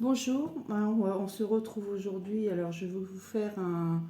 Bonjour, on se retrouve aujourd'hui. Alors, je vais vous faire un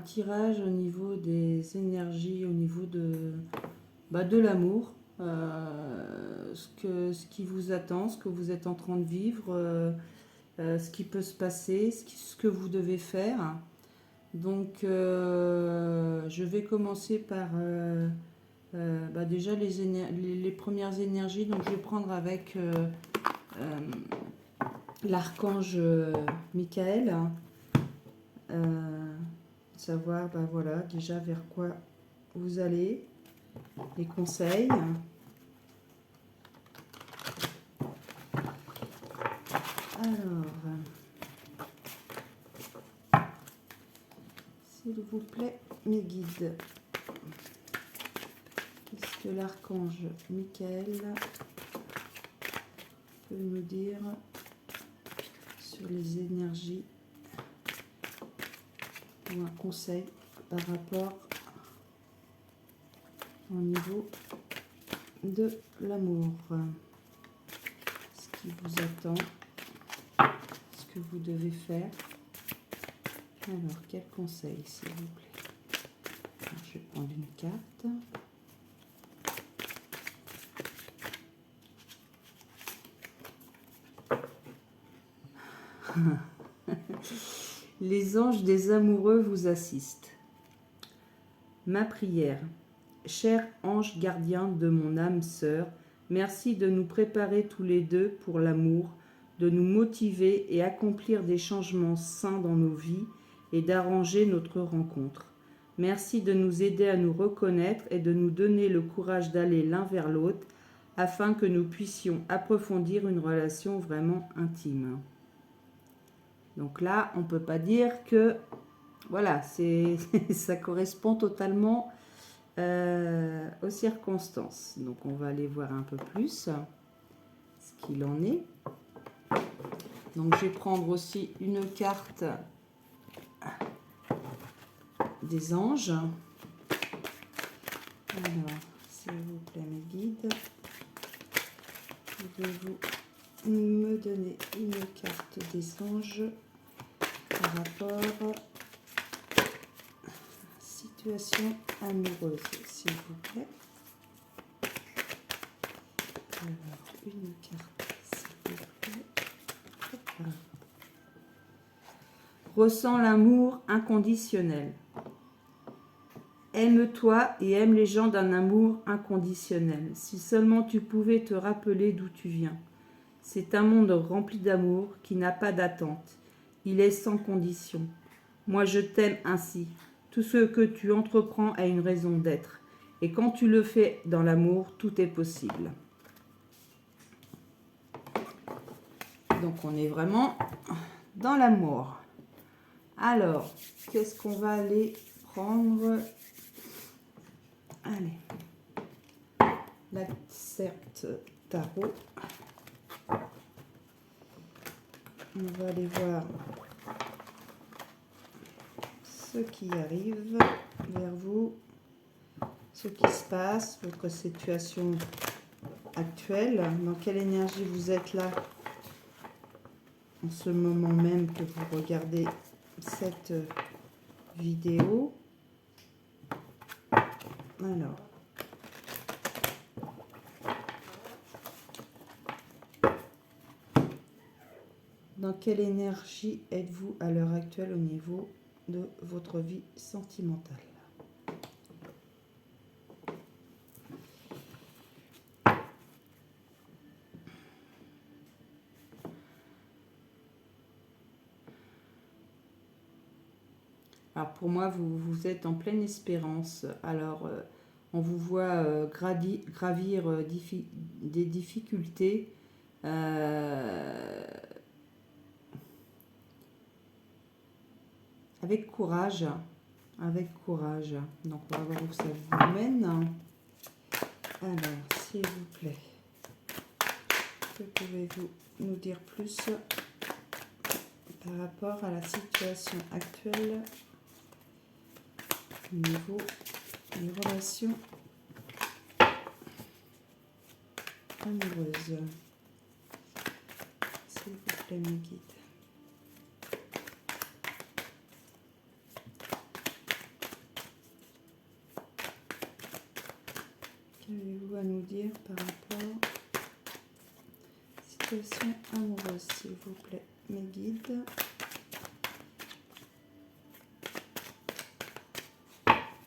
tirage au niveau des énergies, au niveau de l'amour, ce qui vous attend, ce que vous êtes en train de vivre, ce qui peut se passer, ce que vous devez faire. Donc, je vais commencer par déjà les premières énergies. Donc, je vais prendre avec l'archange Michael, savoir voilà, déjà vers quoi vous allez, les conseils. Alors, s'il vous plaît, mes guides, qu'est-ce que l'archange Michael peut nous dire sur les énergies ou un conseil par rapport au niveau de l'amour, ce qui vous attend, ce que vous devez faire. Alors, quel conseil, s'il vous plaît? Alors, je vais prendre une carte. Les anges des amoureux vous assistent. Ma prière. Cher ange gardien de mon âme sœur, merci de nous préparer tous les deux pour l'amour, de nous motiver et accomplir des changements sains dans nos vies et d'arranger notre rencontre. Merci de nous aider à nous reconnaître et de nous donner le courage d'aller l'un vers l'autre afin que nous puissions approfondir une relation vraiment intime. Donc là, on ne peut pas dire que voilà, ça correspond totalement aux circonstances. Donc on va aller voir un peu plus ce qu'il en est. Donc je vais prendre aussi une carte des anges. Alors, s'il vous plaît, mes guides, pouvez-vous me donner une carte des anges par rapport à la situation amoureuse, s'il vous plaît. Alors, une carte, s'il vous plaît. Voilà. Ressens l'amour inconditionnel. Aime-toi et aime les gens d'un amour inconditionnel. Si seulement tu pouvais te rappeler d'où tu viens. C'est un monde rempli d'amour qui n'a pas d'attente. Il est sans condition. Moi, je t'aime ainsi. Tout ce que tu entreprends a une raison d'être. Et quand tu le fais dans l'amour, tout est possible. Donc, on est vraiment dans l'amour. Alors, qu'est-ce qu'on va aller prendre? Allez. La carte tarot. On va aller voir ce qui arrive vers vous, ce qui se passe, votre situation actuelle, dans quelle énergie vous êtes là en ce moment même que vous regardez cette vidéo. Alors, dans quelle énergie êtes-vous à l'heure actuelle au niveau de votre vie sentimentale? Alors pour moi, vous êtes en pleine espérance. Alors, on vous voit gravir des difficultés. Avec courage. Avec courage. Donc, on va voir où ça vous mène. Alors, s'il vous plaît, que pouvez-vous nous dire plus par rapport à la situation actuelle au niveau des relations amoureuses, s'il vous plaît, mes guides. Qu'avez-vous à nous dire par rapport à la situation amoureuse, s'il vous plaît, mes guides?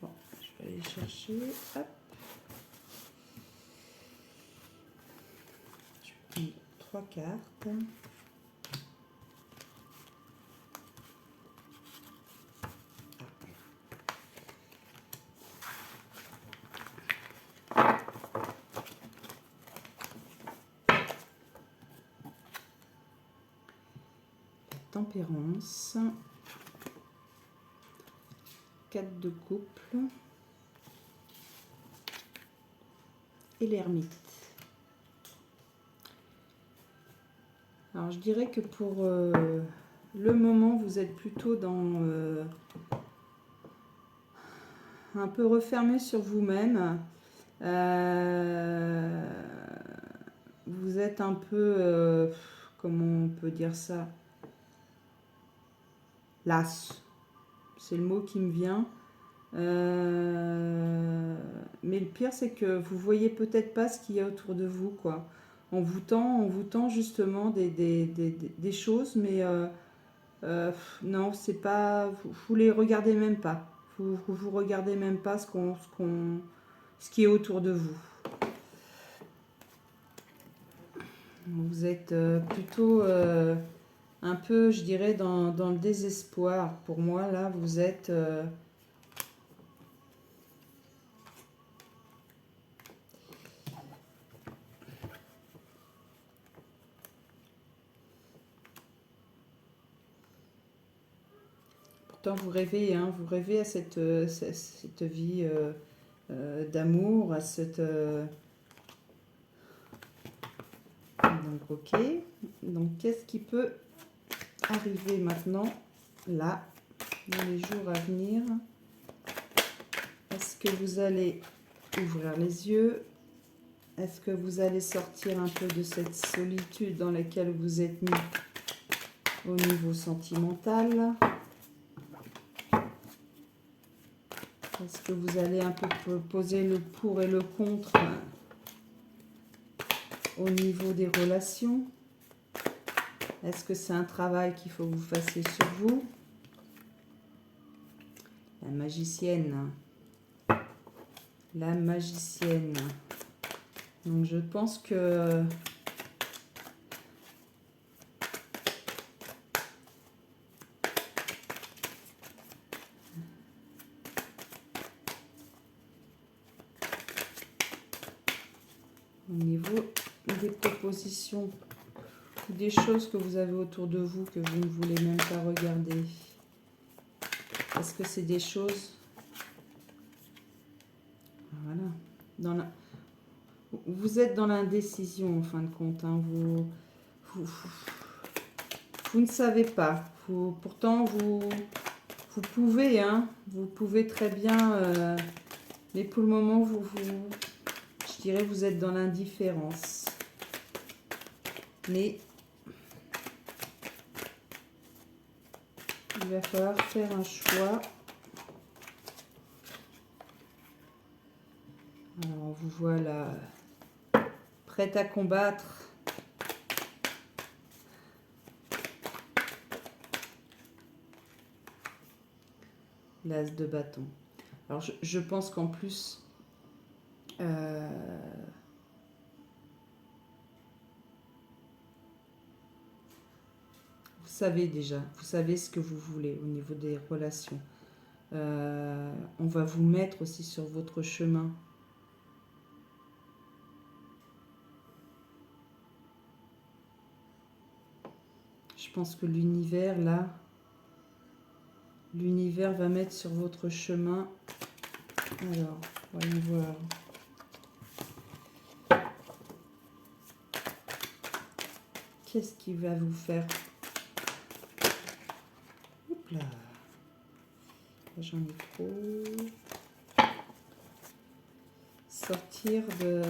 Bon, je vais aller chercher. Hop. Je prends 3 cartes. Tempérance, 4 de couple et l'ermite. Alors je dirais que pour le moment vous êtes plutôt dans un peu refermé sur vous-même. Vous êtes un peu comment on peut dire ça, las, c'est le mot qui me vient. Mais le pire, c'est que vous voyez peut-être pas ce qu'il y a autour de vous, quoi. On vous tend justement des choses, mais non, c'est pas. Vous les regardez même pas. Vous regardez même pas ce qui est autour de vous. Vous êtes plutôt un peu, je dirais, dans le désespoir. Pour moi, là, vous êtes... Pourtant, vous rêvez, hein, vous rêvez à cette vie d'amour, à cette... Donc, ok. Donc, qu'est-ce qui peut arriver maintenant, là, dans les jours à venir? Est-ce que vous allez ouvrir les yeux? Est-ce que vous allez sortir un peu de cette solitude dans laquelle vous êtes mis au niveau sentimental? Est-ce que vous allez un peu poser le pour et le contre au niveau des relations? Est-ce que c'est un travail qu'il faut que vous fassiez sur vous? La magicienne. La magicienne. Donc je pense que au niveau des propositions, des choses que vous avez autour de vous que vous ne voulez même pas regarder. Est-ce que c'est des choses... Voilà. Vous êtes dans l'indécision en fin de compte. Hein. Vous ne savez pas. Pourtant, vous pouvez. Hein. Vous pouvez très bien. Mais pour le moment, je dirais vous êtes dans l'indifférence. Mais il va falloir faire un choix. Alors, on vous voit là, prête à combattre. L'as de bâton. Alors, je pense qu'en plus, vous savez déjà, vous savez ce que vous voulez au niveau des relations. On va vous mettre aussi sur votre chemin. Je pense que l'univers, là, l'univers va mettre sur votre chemin. Alors, voyons voir. Qu'est-ce qui va vous faire... Oups là. J'en ai trop. Sortir de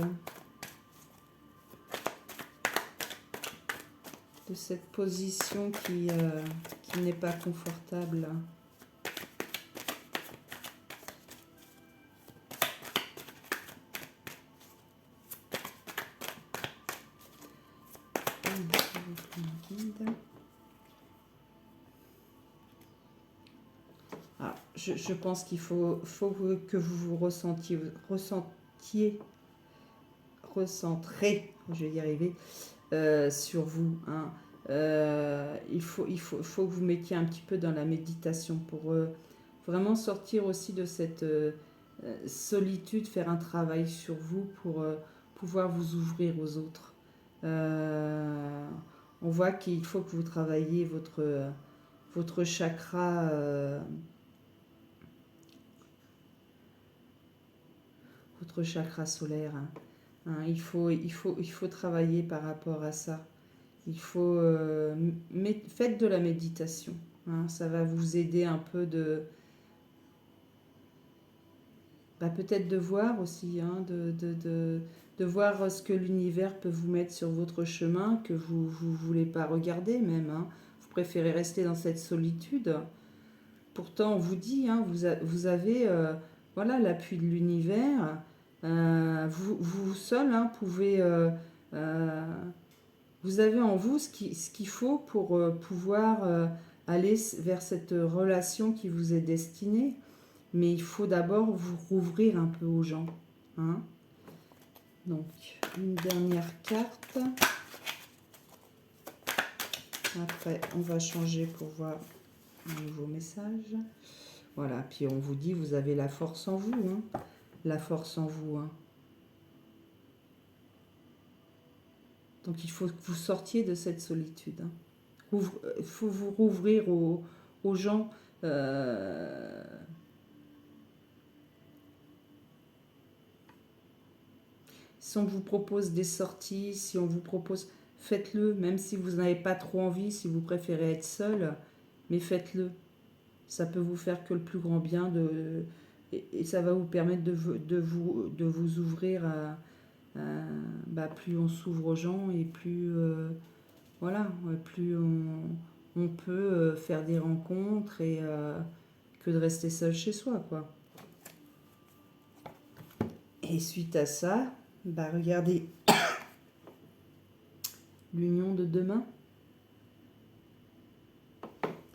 de cette position qui n'est pas confortable. Ah, je pense qu'il faut que vous vous recentrez, je vais y arriver, sur vous. Hein. Il faut que vous mettiez un petit peu dans la méditation pour vraiment sortir aussi de cette solitude, faire un travail sur vous pour pouvoir vous ouvrir aux autres. On voit qu'il faut que vous travailliez votre chakra solaire. Hein. Il faut travailler par rapport à ça. Il faut faites de la méditation. Hein. Ça va vous aider un peu peut-être de voir aussi, hein, de voir ce que l'univers peut vous mettre sur votre chemin, que vous ne voulez pas regarder même. Hein. Vous préférez rester dans cette solitude. Pourtant, on vous dit, hein, vous avez voilà, l'appui de l'univers. Vous seul pouvez... vous avez en vous ce qu'il faut pour pouvoir aller vers cette relation qui vous est destinée. Mais il faut d'abord vous rouvrir un peu aux gens. Hein. Donc, une dernière carte. Après, on va changer pour voir un nouveau message. Voilà, puis on vous dit, vous avez la force en vous. Hein. La force en vous. Hein. Donc, il faut que vous sortiez de cette solitude. Hein. Il faut vous rouvrir aux gens. Si on vous propose des sorties, si on vous propose, faites-le, même si vous n'avez pas trop envie, si vous préférez être seul, mais faites-le. Ça peut vous faire que le plus grand bien et ça va vous permettre de vous ouvrir plus on s'ouvre aux gens et plus voilà, plus on peut faire des rencontres et que de rester seul chez soi, quoi. Et suite à ça, regardez l'union de deux mains,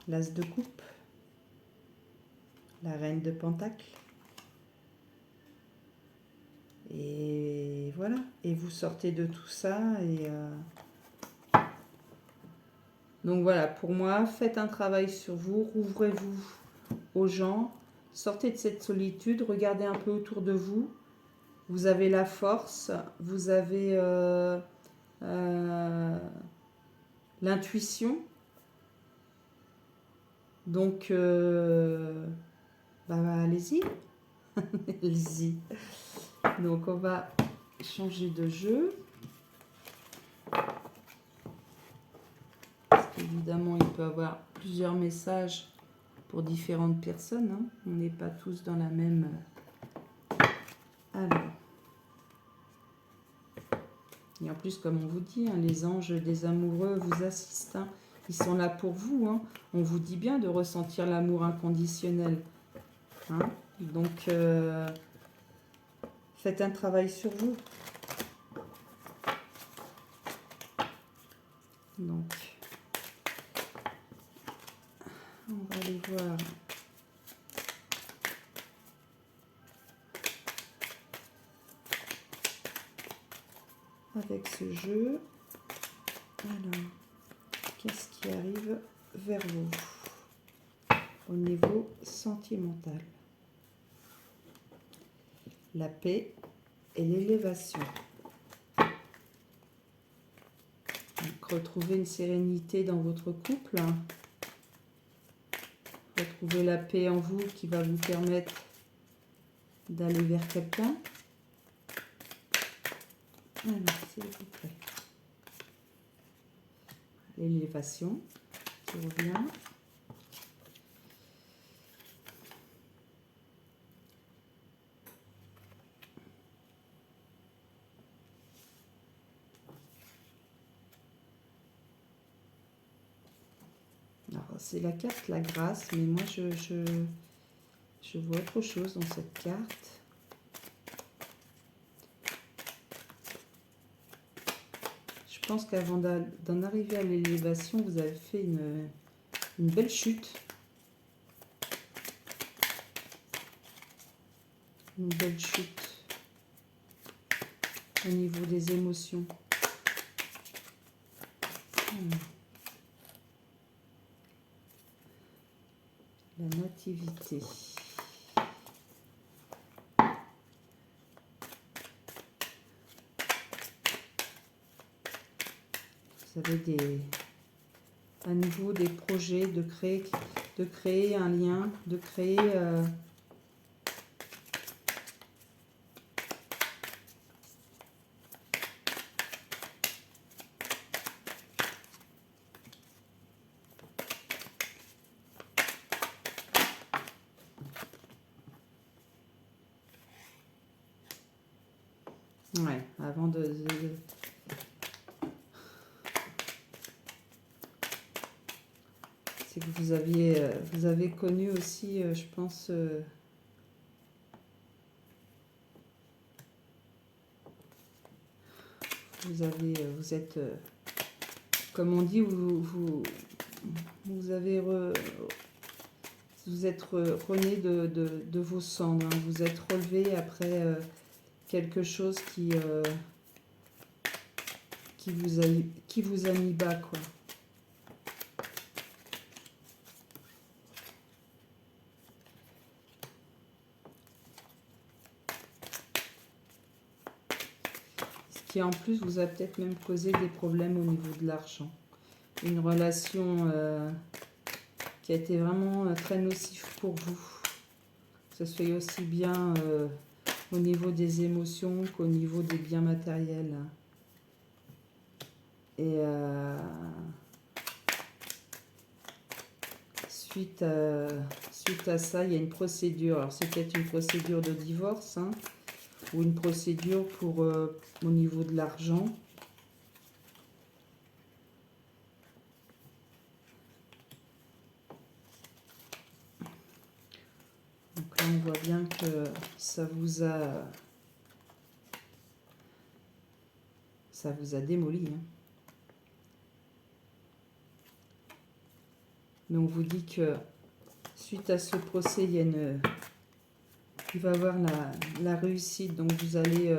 l'as de coupe, la reine de pentacle. Et voilà, et vous sortez de tout ça. Et donc voilà, pour moi, faites un travail sur vous, rouvrez-vous aux gens, sortez de cette solitude, regardez un peu autour de vous. Vous avez la force, vous avez l'intuition. Donc, allez-y. Allez-y. Donc, on va changer de jeu. Parce qu'évidemment, il peut y avoir plusieurs messages pour différentes personnes. Hein. On n'est pas tous dans la même... Alors. Et en plus, comme on vous dit, hein, les anges des amoureux vous assistent. Hein. Ils sont là pour vous. Hein. On vous dit bien de ressentir l'amour inconditionnel. Hein. Donc, faites un travail sur vous. Donc, on va aller voir. Avec ce jeu. Alors, qu'est-ce qui arrive vers vous au niveau sentimental? La paix et l'élévation. Donc, retrouvez une sérénité dans votre couple. Retrouvez la paix en vous qui va vous permettre d'aller vers quelqu'un. Alors, s'il vous plaît. L'élévation qui revient. Alors, c'est la carte la grâce, mais moi, je vois autre chose dans cette carte. Je pense qu'avant d'en arriver à l'élévation, vous avez fait une belle chute. Une belle chute au niveau des émotions. La nativité. Vous avez à nouveau des projets de créer un lien, de créer ouais, avant c'est que vous avez connu aussi, je pense, vous êtes, comme on dit, vous êtes rené de vos cendres, hein. Vous êtes relevé après quelque chose qui vous a mis bas, quoi. Ce qui en plus vous a peut-être même causé des problèmes au niveau de l'argent. Une relation qui a été vraiment très nocive pour vous. Que ce soit aussi bien au niveau des émotions qu'au niveau des biens matériels. Et suite à ça, il y a une procédure. Alors c'est peut-être une procédure de divorce, hein, ou une procédure pour au niveau de l'argent. Donc là, on voit bien que ça vous a démoli, hein. Donc, vous dit que suite à ce procès, il va y avoir la réussite. Donc, vous allez,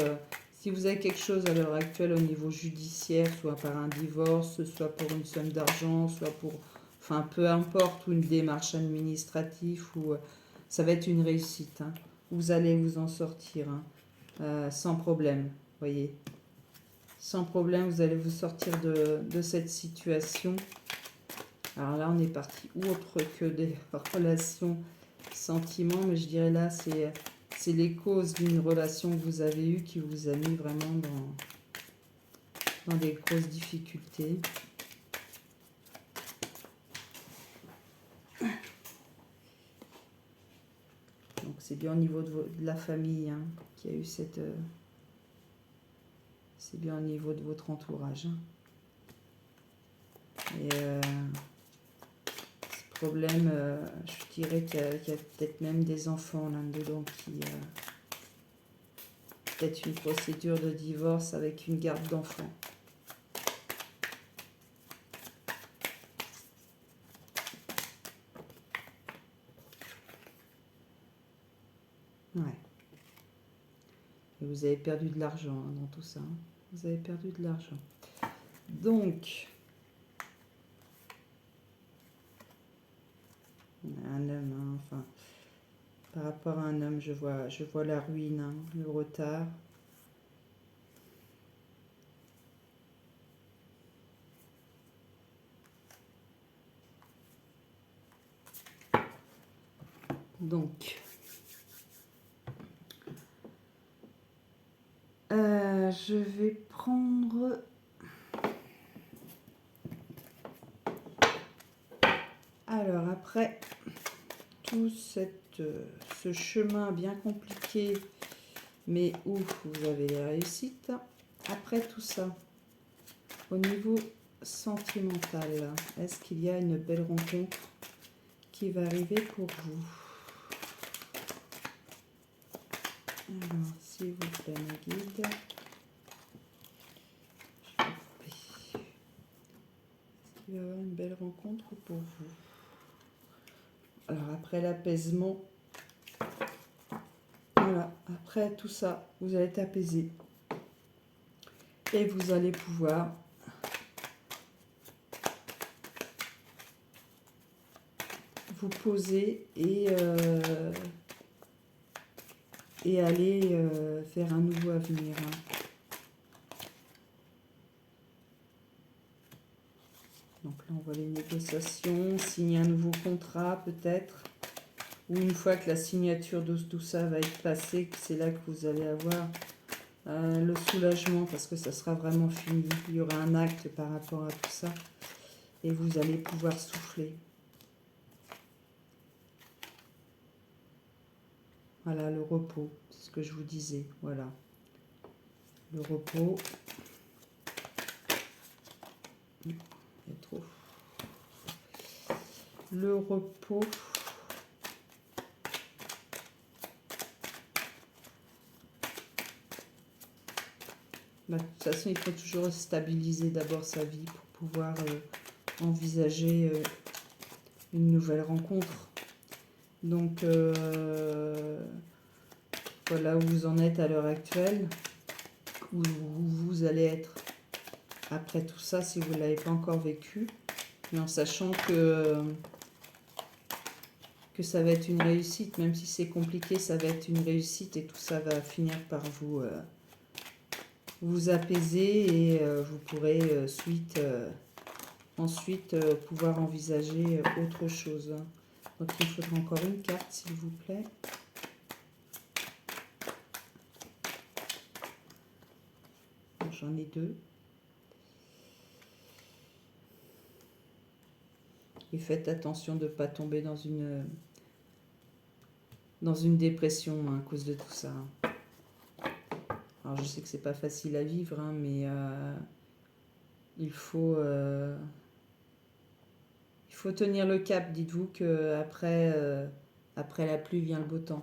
si vous avez quelque chose à l'heure actuelle au niveau judiciaire, soit par un divorce, soit pour une somme d'argent, soit pour, enfin, peu importe, ou une démarche administrative, ou ça va être une réussite, hein. Vous allez vous en sortir, hein, sans problème, voyez. Sans problème, vous allez vous sortir de cette situation. Alors là, on est parti autre que des relations, sentiments, mais je dirais là, c'est les causes d'une relation que vous avez eue qui vous a mis vraiment dans des grosses difficultés. Donc c'est bien au niveau de la famille, hein, qui a eu cette... c'est bien au niveau de votre entourage, hein. Et ce problème, je dirais qu'il y a peut-être même des enfants là-dedans qui... peut-être une procédure de divorce avec une garde d'enfants. Ouais. Et vous avez perdu de l'argent, hein, dans tout ça, hein. Vous avez perdu de l'argent. Donc, un homme, hein, enfin, par rapport à un homme, je vois la ruine, hein, le retard. Donc, je vais prendre... Alors, après tout ce chemin bien compliqué, mais où vous avez les réussites, après tout ça, au niveau sentimentale. Est-ce qu'il y a une belle rencontre qui va arriver pour vous? Alors, s'il vous plaît, mes guides. Est-ce qu'il va y avoir une belle rencontre pour vous? Alors, après l'apaisement, voilà, après tout ça, vous allez être apaisé. Et vous allez pouvoir vous poser et aller faire un nouveau avenir. Donc là, on voit les négociations, signer un nouveau contrat peut-être. Ou une fois que la signature de tout ça va être passée, c'est là que vous allez avoir le soulagement parce que ça sera vraiment fini. Il y aura un acte par rapport à tout ça et vous allez pouvoir souffler. Voilà, le repos, c'est ce que je vous disais. Voilà, le repos. Il y a trop. Le repos. Bah, de toute façon, il faut toujours stabiliser d'abord sa vie pour pouvoir envisager une nouvelle rencontre. Donc, voilà où vous en êtes à l'heure actuelle, où vous allez être après tout ça si vous ne l'avez pas encore vécu, mais en sachant que ça va être une réussite, même si c'est compliqué, ça va être une réussite et tout ça va finir par vous apaiser et vous pourrez ensuite pouvoir envisager autre chose. Donc il faudra encore une carte s'il vous plaît. J'en ai deux. Et faites attention de ne pas tomber dans une dépression à cause de tout ça. Alors je sais que c'est pas facile à vivre, hein, mais il faut tenir le cap. Dites-vous que après la pluie vient le beau temps.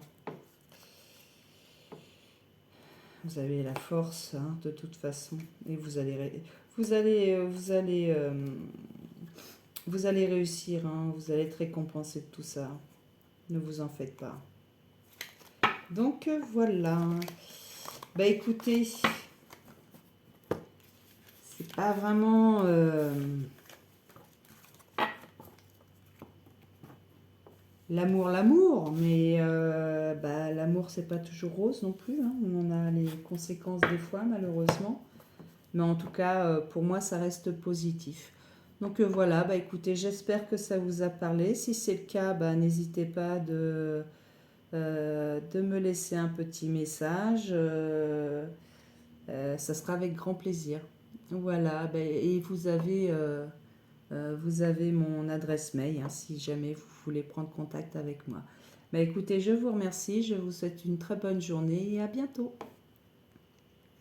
Vous avez la force, hein, de toute façon, et vous allez réussir, hein, vous allez être récompensé de tout ça. Ne vous en faites pas. Donc voilà. Bah écoutez, c'est pas vraiment l'amour, mais l'amour c'est pas toujours rose non plus, hein. On en a les conséquences des fois malheureusement, mais en tout cas pour moi ça reste positif. Donc voilà, bah écoutez, j'espère que ça vous a parlé. Si c'est le cas, bah n'hésitez pas de me laisser un petit message. Ça sera avec grand plaisir. Voilà, bah, et vous avez mon adresse mail, hein, si jamais vous voulez prendre contact avec moi. Bah, écoutez, je vous remercie, je vous souhaite une très bonne journée et à bientôt.